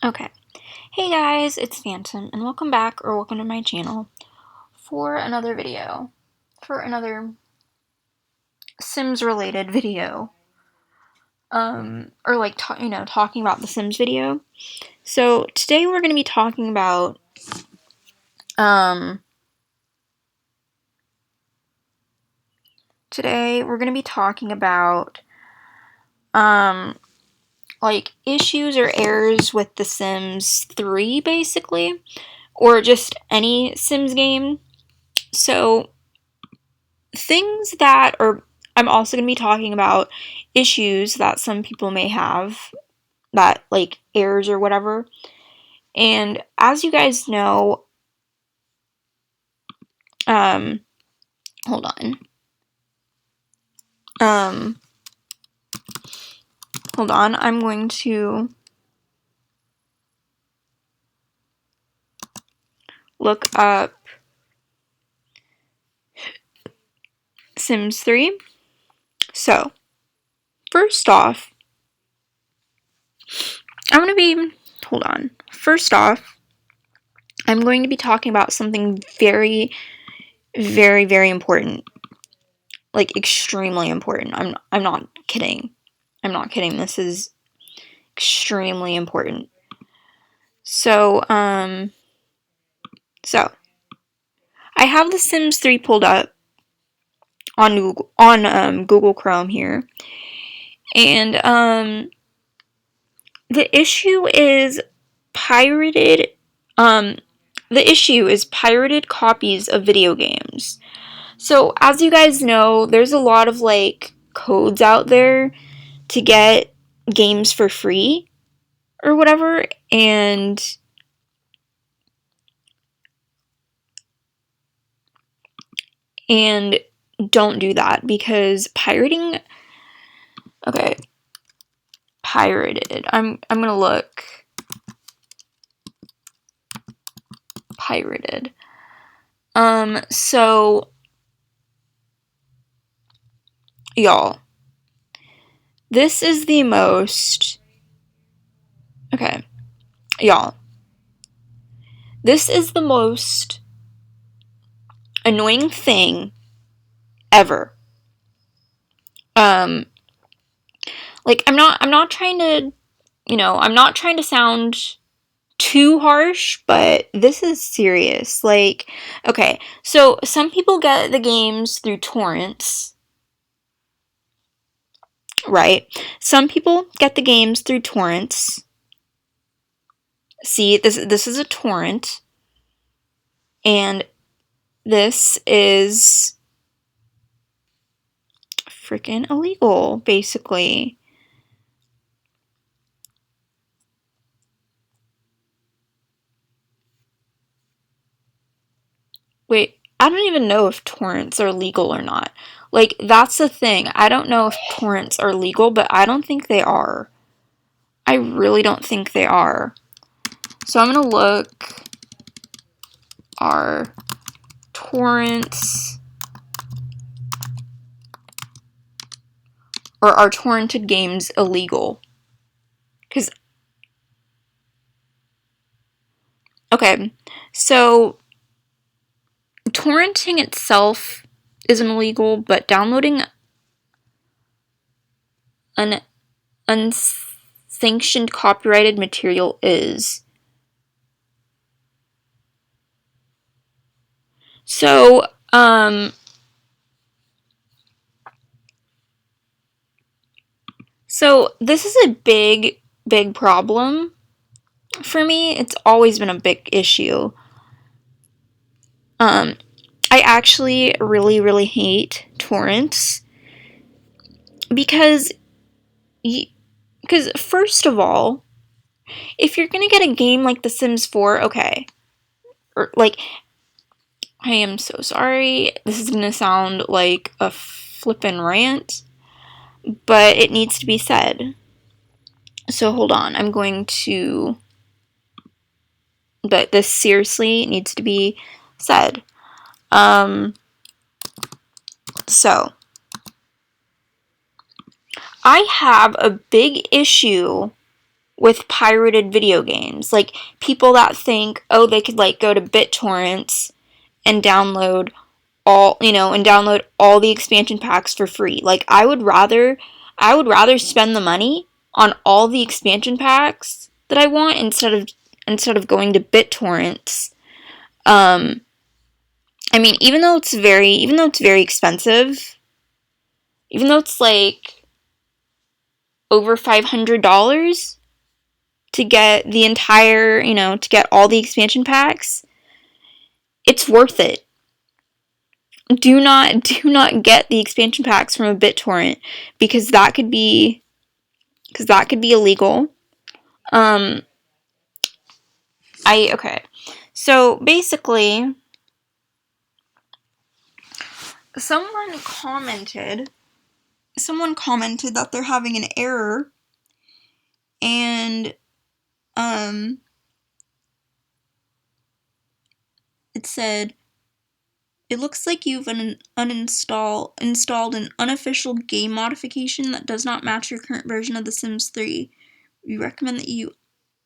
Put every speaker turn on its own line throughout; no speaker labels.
Okay. Hey guys, it's Phantom, and welcome back, or welcome to my channel, for another video. For another Sims-related video. Or like, talking about the Sims video. So, today we're going to be talking about, um... Today we're going to be talking about, like, issues or errors with The Sims 3, basically. Or just any Sims game. So, things that are I'm also going to be talking about issues that some people may have, that like errors or whatever. And as you guys know, um hold on. Um hold on. I'm going to look up Sims 3. So, first off, I'm going to be hold on. First off, I'm going to be talking about something very, very, very important. Like, extremely important. I'm not kidding. I'm not kidding. This is extremely important. So, I have The Sims 3 pulled up on Google Chrome here, and the issue is pirated. The issue is pirated copies of video games. So, as you guys know, there's a lot of like codes out there to get games for free or whatever, and don't do that because pirating. Okay, pirated. I'm gonna look pirated. So y'all, this is the most. Okay, y'all, this is the most annoying thing ever. Um, like I'm not trying to, I'm not trying to sound too harsh, but this is serious. Like, okay, so some people get the games through torrents, right? Some people get the games through torrents. See, this is a torrent, and this is freaking illegal, basically. Wait, I don't even know if torrents are legal or not. Like, that's the thing. I don't know if torrents are legal, but I don't think they are. I really don't think they are. So I'm gonna look. Are torrents, or are torrented games illegal? Because, okay, so torrenting itself isn't illegal, but downloading an unsanctioned copyrighted material is. So, so this is a big, big problem for me. It's always been a big issue. I actually really, really hate torrents because first of all, if you're gonna get a game like The Sims 4, okay, or like, I am so sorry, this is gonna sound like a flippin' rant, but it needs to be said. So hold on, but this seriously needs to be said. So, I have a big issue with pirated video games. Like, people that think, oh, they could, like, go to BitTorrents and download all the expansion packs for free. Like, I would rather spend the money on all the expansion packs that I want instead of going to BitTorrents. I mean, even though it's very expensive, even though it's like over $500 to get the entire, to get all the expansion packs, it's worth it. Do not get the expansion packs from a BitTorrent because that could be illegal. Okay. So basically, someone commented that they're having an error, and it said, it looks like you've installed an unofficial game modification that does not match your current version of The Sims 3. We recommend that you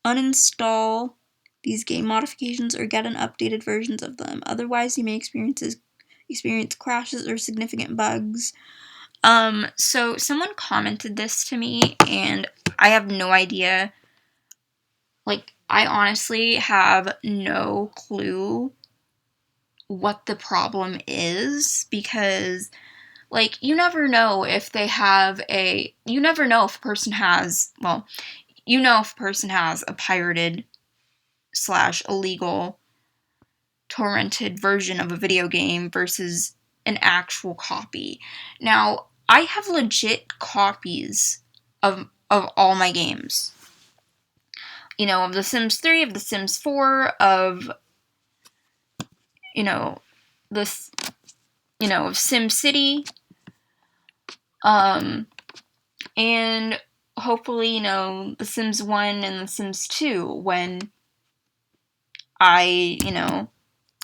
uninstall these game modifications or get an updated versions of them. Otherwise, you may experience crashes or significant bugs. So someone commented this to me, and I have no idea. Like, I honestly have no clue what the problem is, because, like, you never know if a person has, well, if a person has a pirated / illegal torrented version of a video game versus an actual copy. Now, I have legit copies of all my games. Of The Sims 3, of The Sims 4, of this, of SimCity, and hopefully, The Sims 1 and The Sims 2 when I,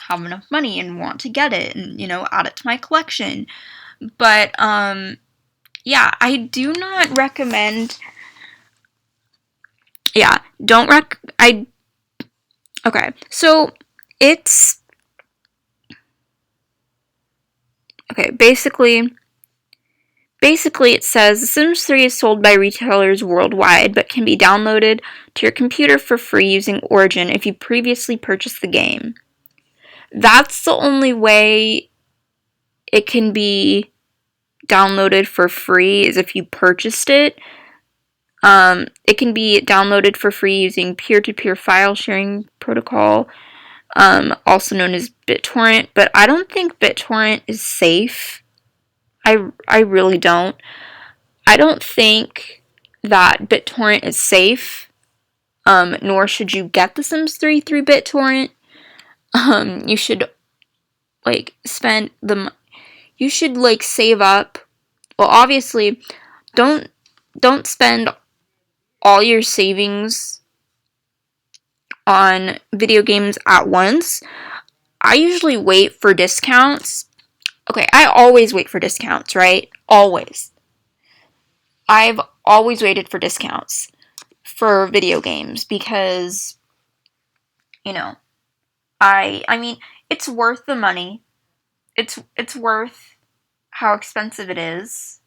have enough money and want to get it and, add it to my collection. But, yeah, I do not recommend, okay, so it's, okay, basically it says The Sims 3 is sold by retailers worldwide, but can be downloaded to your computer for free using Origin if you previously purchased the game. That's the only way it can be downloaded for free, is if you purchased it. It can be downloaded for free using peer-to-peer file sharing protocol, also known as BitTorrent, but I don't think BitTorrent is safe. I really don't. I don't think that BitTorrent is safe, nor should you get The Sims 3 through BitTorrent. You should, like, save up. Well, obviously, don't spend all your savings on video games at once. I usually wait for discounts. Okay, I always wait for discounts, right? Always. I've always waited for discounts for video games because, I mean, it's worth the money. It's worth how expensive it is.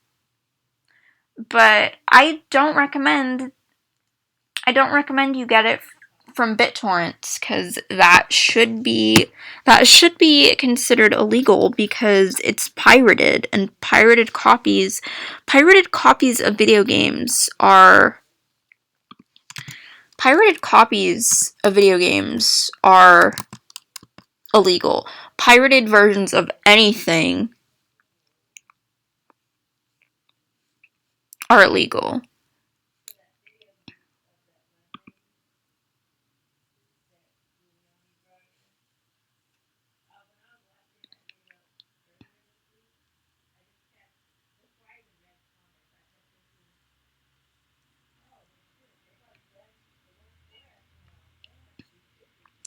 But I don't recommend you get it from BitTorrents, because that should be considered illegal because it's pirated, and pirated copies of video games are illegal. Pirated versions of anything are illegal.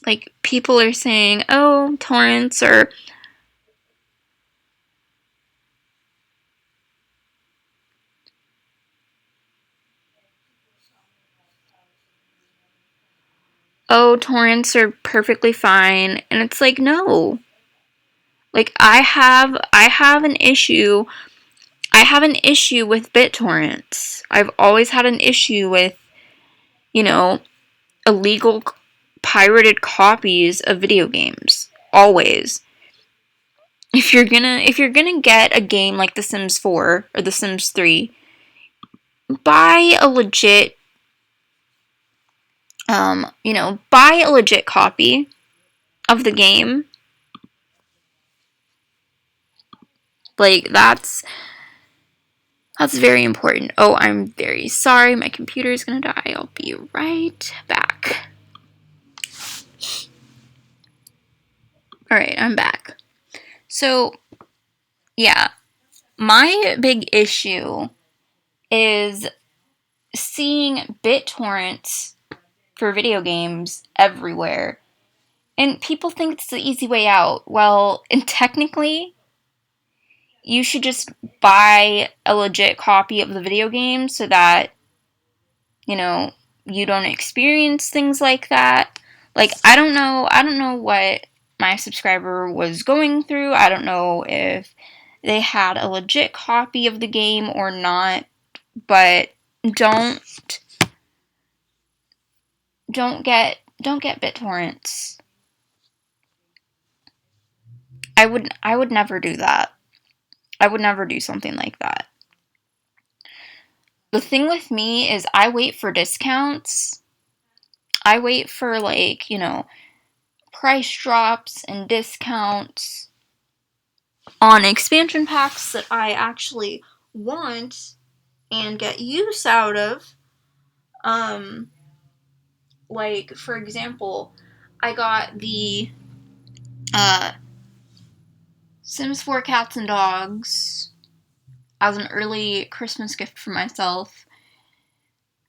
Like, people are saying, oh, torrents are... oh, torrents are perfectly fine. And it's like, no. Like, I have an issue. I have an issue with BitTorrents. I've always had an issue with, you know, illegal pirated copies of video games. Always. If you're gonna get a game like The Sims 4 or The Sims 3, buy a legit buy a legit copy of the game. Like, that's very important. Oh, I'm very sorry. My computer is gonna die. I'll be right back. Alright, I'm back. So, yeah. My big issue is seeing BitTorrents for video games everywhere. And people think it's the easy way out. Well, and technically, you should just buy a legit copy of the video game so that, you don't experience things like that. Like, I don't know what my subscriber was going through. I don't know if they had a legit copy of the game or not, but don't get BitTorrents. I would never do that. I would never do something like that. The thing with me is I wait for discounts. I wait for, like, price drops and discounts on expansion packs that I actually want and get use out of. Like, for example, I got the Sims 4 Cats and Dogs as an early Christmas gift for myself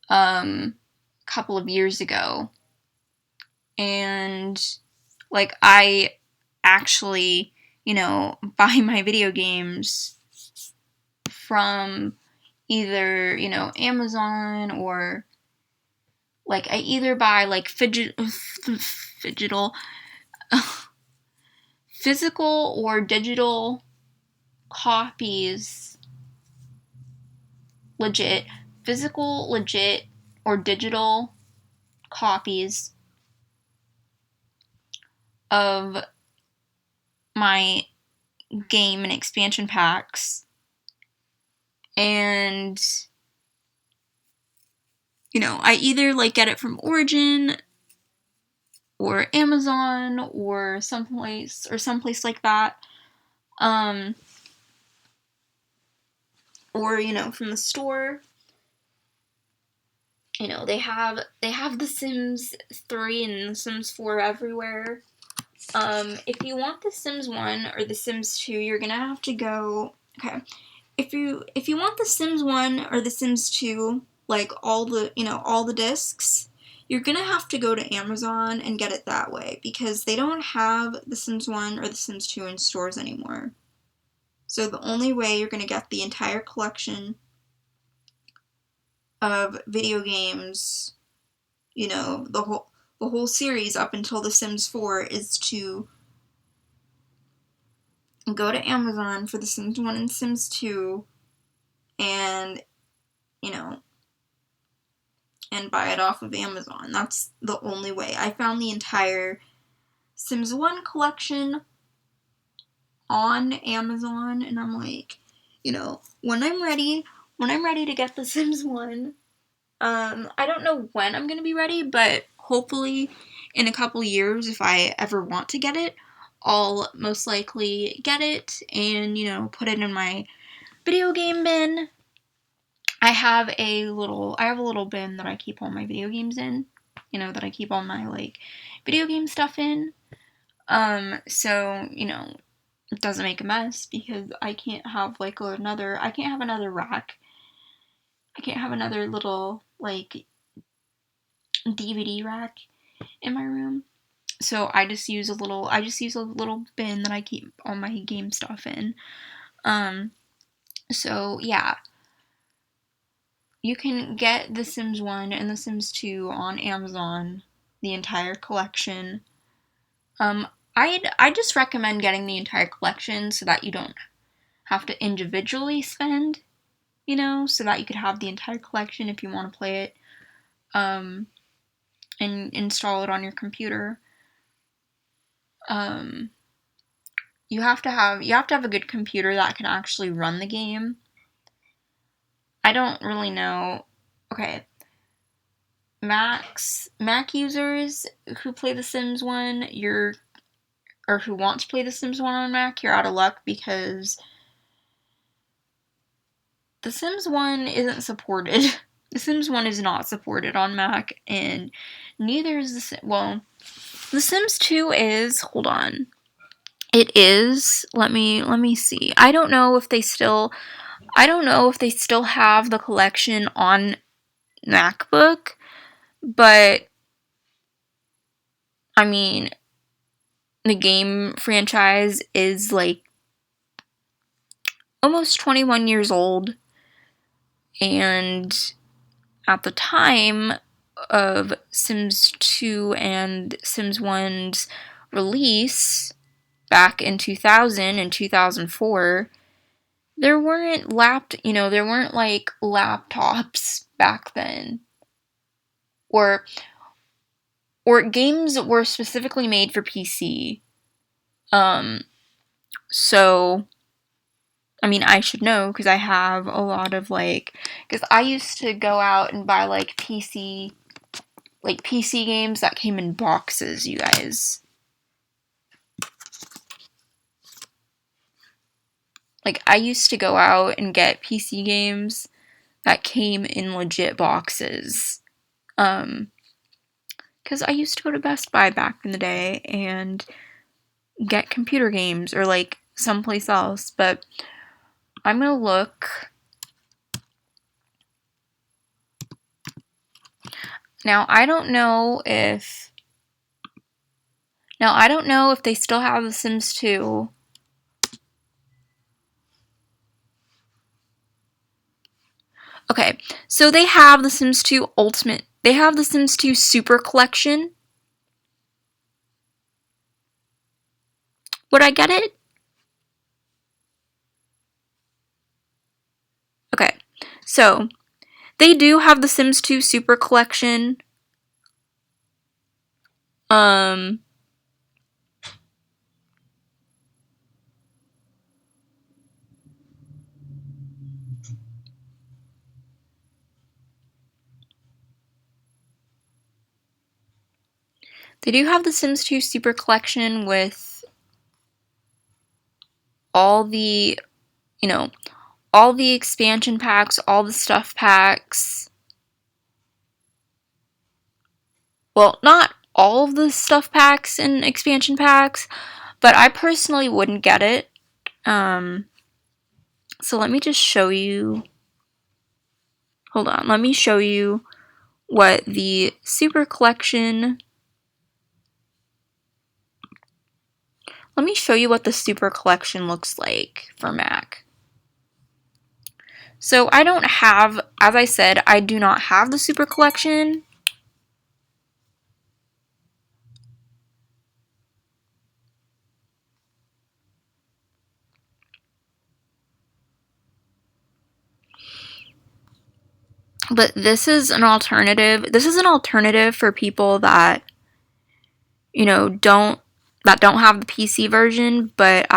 a couple of years ago. And, like, I actually, buy my video games from either, Amazon, or, like, I either buy, like, physical or digital copies, physical, legit, or digital copies of my game and expansion packs. And, I either, like, get it from Origin or Amazon or someplace like that. Or, from the store. They have The Sims 3 and The Sims 4 everywhere. If you want The Sims 1 or The Sims 2, you're gonna have to go. Okay, if you want The Sims 1 or The Sims 2, like all the discs, you're gonna have to go to Amazon and get it that way, because they don't have The Sims 1 or The Sims 2 in stores anymore. So the only way you're gonna get the entire collection of video games, the whole series up until The Sims 4, is to go to Amazon for The Sims 1 and Sims 2 and, and buy it off of Amazon. That's the only way. I found the entire Sims 1 collection on Amazon, and I'm like, when I'm ready to get The Sims 1, I don't know when I'm gonna be ready, but hopefully in a couple years, if I ever want to get it, I'll most likely get it and, put it in my video game bin. I have a little bin that I keep all my video games in, that I keep all my, like, video game stuff in. So, it doesn't make a mess, because I can't have another rack. I can't have another little, like, DVD rack in my room. So I just use a little bin that I keep all my game stuff in. So yeah. You can get The Sims 1 and The Sims 2 on Amazon the entire collection. I just recommend getting the entire collection so that you don't have to individually spend, so that you could have the entire collection if you want to play it, and install it on your computer. You have to have a good computer that can actually run the game. I don't really know. Okay. Mac users who play The Sims 1, or who want to play The Sims 1 on Mac, you're out of luck because The Sims 1 isn't supported. The Sims 1 is not supported on Mac, and neither is The Sims 2 is. Hold on. It is. Let me see. I don't know if they still have the collection on MacBook, but I mean, the game franchise is like almost 21 years old, and at the time of Sims 2 and Sims 1's release back in 2000 and 2004, there weren't like laptops back then, or games were specifically made for PC. So I mean, I should know because I have a lot of because I used to go out and buy PC games that came in boxes, you guys. I used to go out and get PC games that came in legit boxes. Because I used to go to Best Buy back in the day and get computer games or someplace else, but I'm gonna look. Now, I don't know if they still have The Sims 2. Okay, so they have The Sims 2 Ultimate. They have The Sims 2 Super Collection. Would I get it? Okay, so they do have The Sims 2 Super Collection. They do have The Sims 2 Super Collection with all the, all the expansion packs, all the stuff packs. Well, not all of the stuff packs and expansion packs, but I personally wouldn't get it. So let me just show you. Hold on, let me show you what the Super Collection. Let me show you what the Super Collection looks like for Mac. So I don't have, as I said, I do not have the Super Collection. But this is an alternative. This is an alternative for people that, don't have the PC version, but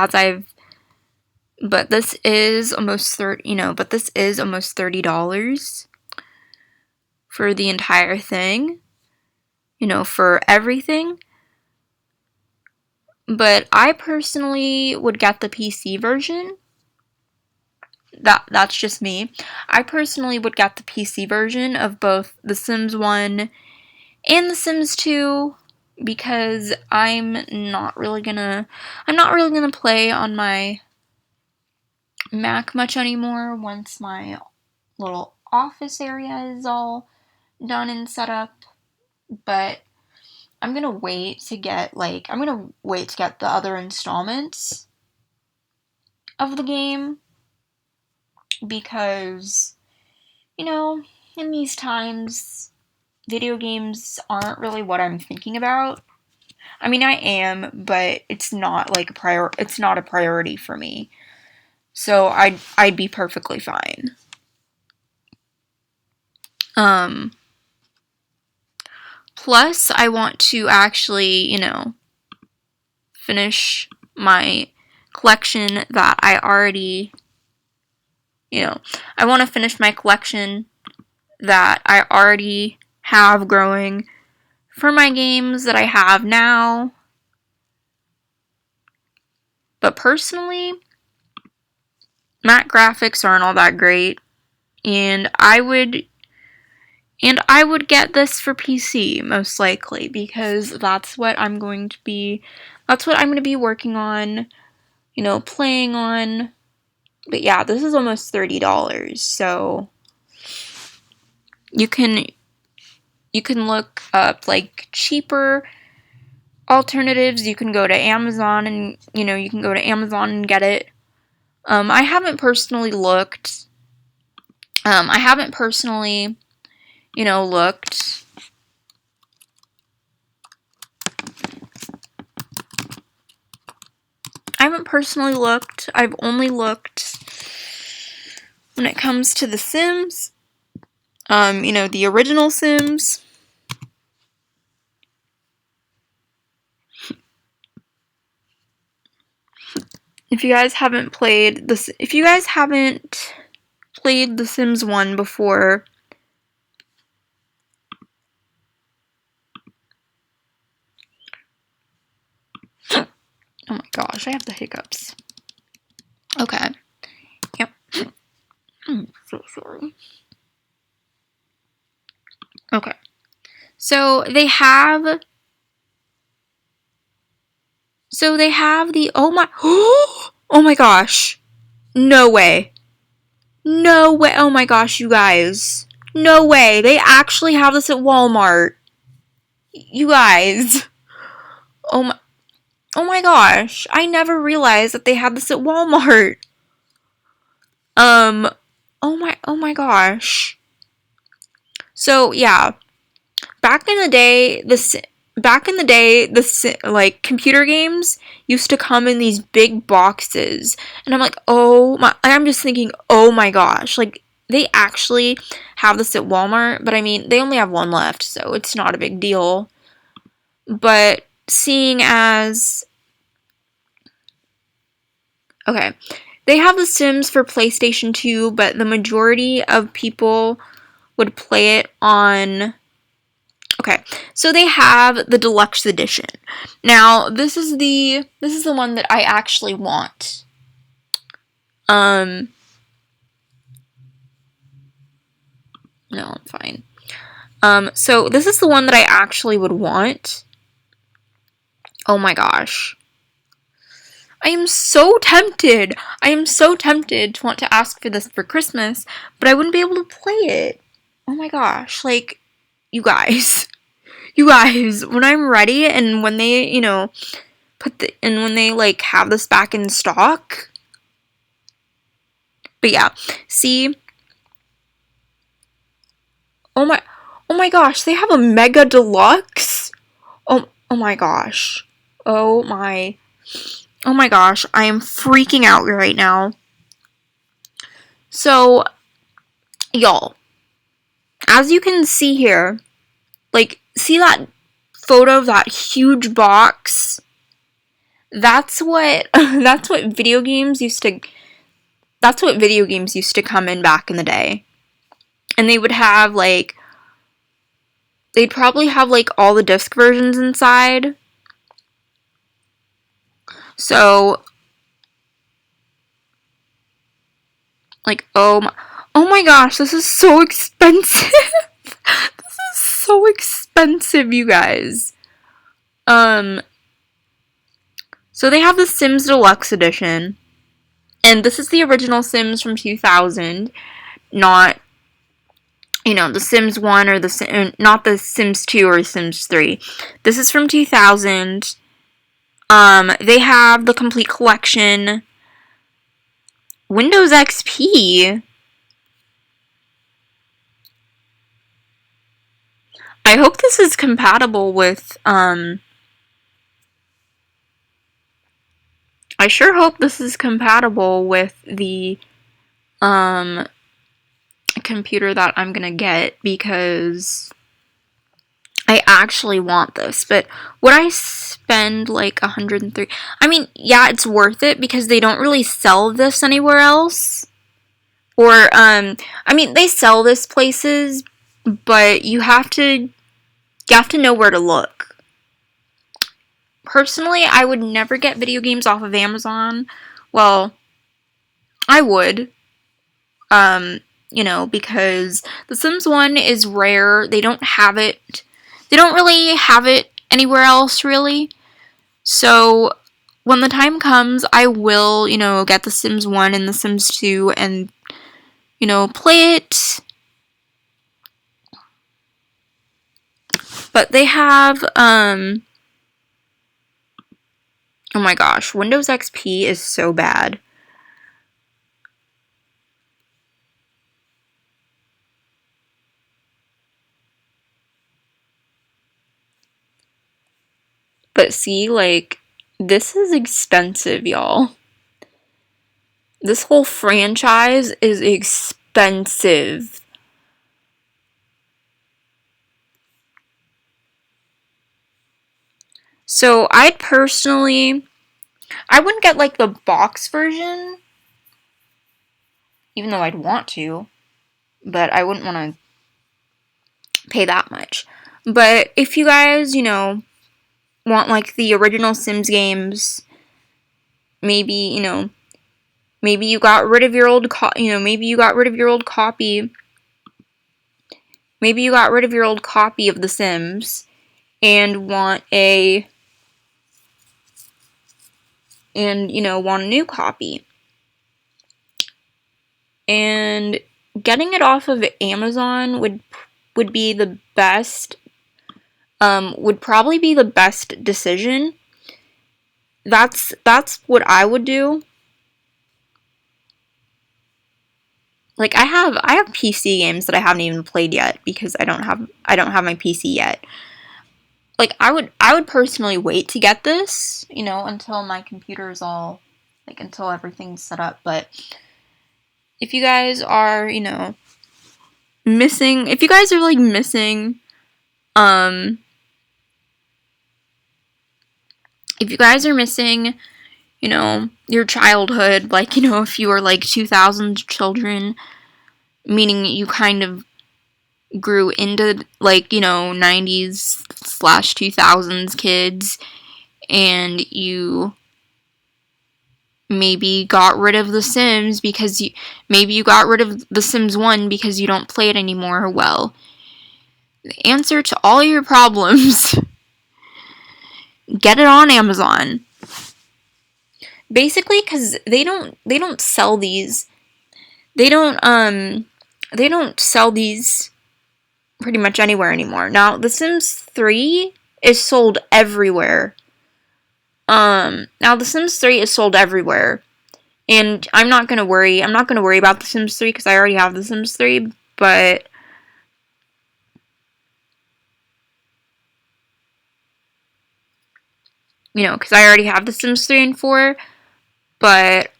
this is almost $30 for the entire thing, for everything. But I personally would get the PC version. That's just me. I personally would get the PC version of both The Sims 1 and The Sims 2 because I'm not really gonna play on my Mac much anymore once my little office area is all done and set up. But I'm gonna wait to get the other installments of the game because, in these times, video games aren't really what I'm thinking about. I mean, I am, but it's not like it's not a priority for me. So I'd be perfectly fine. Plus I want to actually, finish my collection that I already, I want to finish my collection that I already have growing for my games that I have now. But personally, matte graphics aren't all that great, and I would get this for PC most likely, because that's what I'm going to be working on, playing on. But yeah, this is almost $30, so you can look up like cheaper alternatives. You can go to Amazon and get it. I haven't personally looked. I haven't personally looked. I've only looked when it comes to the Sims. The original Sims. If you guys haven't played The Sims 1 before, oh my gosh, I have the hiccups. Okay. Yep. I'm so sorry. Okay. So they have the oh my gosh. No way. Oh my gosh, you guys. No way. They actually have this at Walmart. You guys. Oh my gosh. I never realized that they had this at Walmart. Oh my gosh. So, yeah. Back in the day, like, computer games used to come in these big boxes. And I'm like, I'm just thinking, oh my gosh. Like, they actually have this at Walmart. But I mean, they only have one left, so it's not a big deal. But seeing as... Okay. They have The Sims for PlayStation 2, but the majority of people would play it on... Okay, so they have the deluxe edition. Now, this is the one that I actually want. No, I'm fine. So this is the one that I actually would want. Oh my gosh. I am so tempted. To want to ask for this for Christmas, but I wouldn't be able to play it. Oh my gosh, like, you guys, when I'm ready and when they, when they like have this back in stock. But yeah, see. Oh my gosh, they have a mega deluxe. Oh my gosh. Oh my gosh, I am freaking out right now. So, y'all, as you can see here, like, see that photo of that huge box? That's what video games used to come in back in the day. And they would have, like, they'd probably have, like, all the disc versions inside. So, like, oh my gosh, this is so expensive. This is so expensive, you guys. So they have the Sims Deluxe Edition. And this is the original Sims from 2000. Not, the Sims 1 or not the Sims 2 or Sims 3. This is from 2000. They have the complete collection. Windows XP. I hope this is compatible with, I sure hope this is compatible with the, computer that I'm gonna get, because I actually want this. But would I spend like 103? I mean, yeah, it's worth it because they don't really sell this anywhere else. Or, I mean, they sell this places, but you have to know where to look. Personally, I would never get video games off of Amazon. Well, I would, because The Sims 1 is rare. They don't have it. They don't really have it anywhere else, really. So, when the time comes, I will, get The Sims 1 and The Sims 2 and, play it. But they have, oh my gosh, Windows XP is so bad. But see, like, this is expensive, y'all. This whole franchise is expensive. So, I wouldn't get, like, the box version, even though I'd want to, but I wouldn't want to pay that much. But if you guys, want, like, the original Sims games, maybe, maybe you got rid of your old maybe you got rid of your old copy. Maybe you got rid of your old copy of The Sims and want a new copy. And getting it off of Amazon would be the best, would probably be the best decision. That's what I would do. Like, I have PC games that I haven't even played yet because I don't have my PC yet. Like, I would personally wait to get this, until my computer is all, like, until everything's set up. But if you guys are, missing, if you guys are, like, missing, if you guys are missing, your childhood, like, if you were, like, 2000s children, meaning you kind of grew into, like, 90s/2000s kids, and you maybe got rid of The Sims because maybe you got rid of The Sims 1 because you don't play it anymore. Well, the answer to all your problems, get it on Amazon. Basically, because they don't sell these. They don't sell these pretty much anywhere anymore. Now, The Sims 3 is sold everywhere. Now, The Sims 3 is sold everywhere. And I'm not gonna worry about The Sims 3 because I already have The Sims 3, but because I already have The Sims 3 and 4, but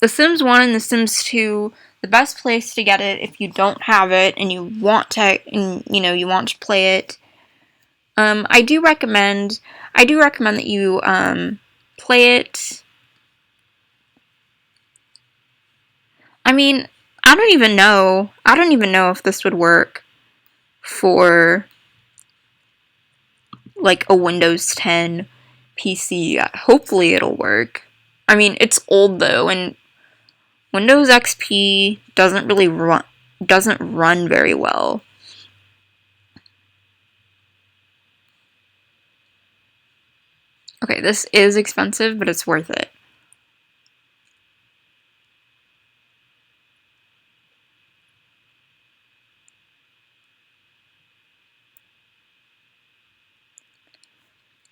The Sims 1 and The Sims 2, the best place to get it if you don't have it and you want to, you want to play it. I do recommend that you play it. I mean, I don't even know if this would work for, like, a Windows 10 PC. Hopefully it'll work. I mean, it's old though, and Windows XP doesn't run very well. Okay, this is expensive, but it's worth it.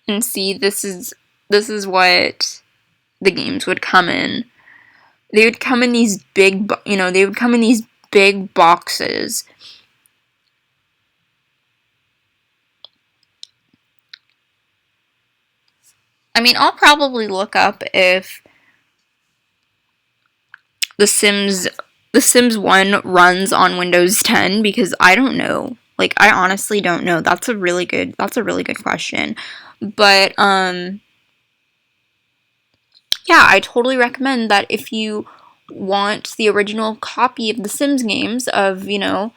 And see, this is what the games would come in. They would come in these big, big boxes. I mean, I'll probably look up if the Sims 1 runs on Windows 10 because I don't know. Like, I honestly don't know. That's a really good question. But yeah, I totally recommend that if you want the original copy of the Sims games of, the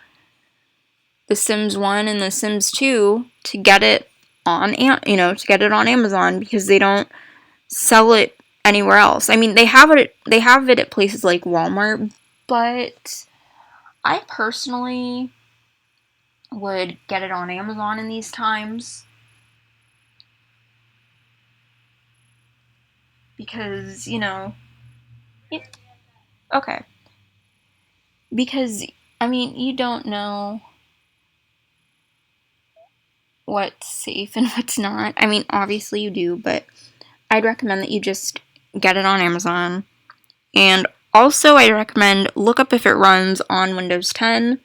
Sims 1 and the Sims 2 to get it on, on Amazon because they don't sell it anywhere else. I mean, they have it at places like Walmart, but I personally would get it on Amazon in these times because, okay. Because, I mean, you don't know what's safe and what's not. I mean, obviously you do, but I'd recommend that you just get it on Amazon. And also, I recommend look up if it runs on Windows 10.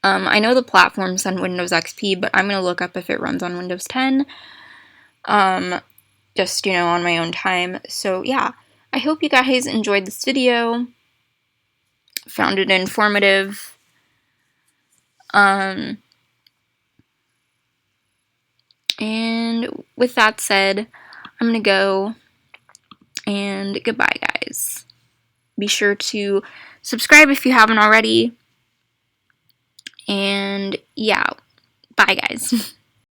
I know the platform's on Windows XP, but I'm going to look up if it runs on Windows 10. Just, on my own time. So, yeah. I hope you guys enjoyed this video. Found it informative. And with that said, I'm going to go. And goodbye, guys. Be sure to subscribe if you haven't already. And yeah, bye, guys.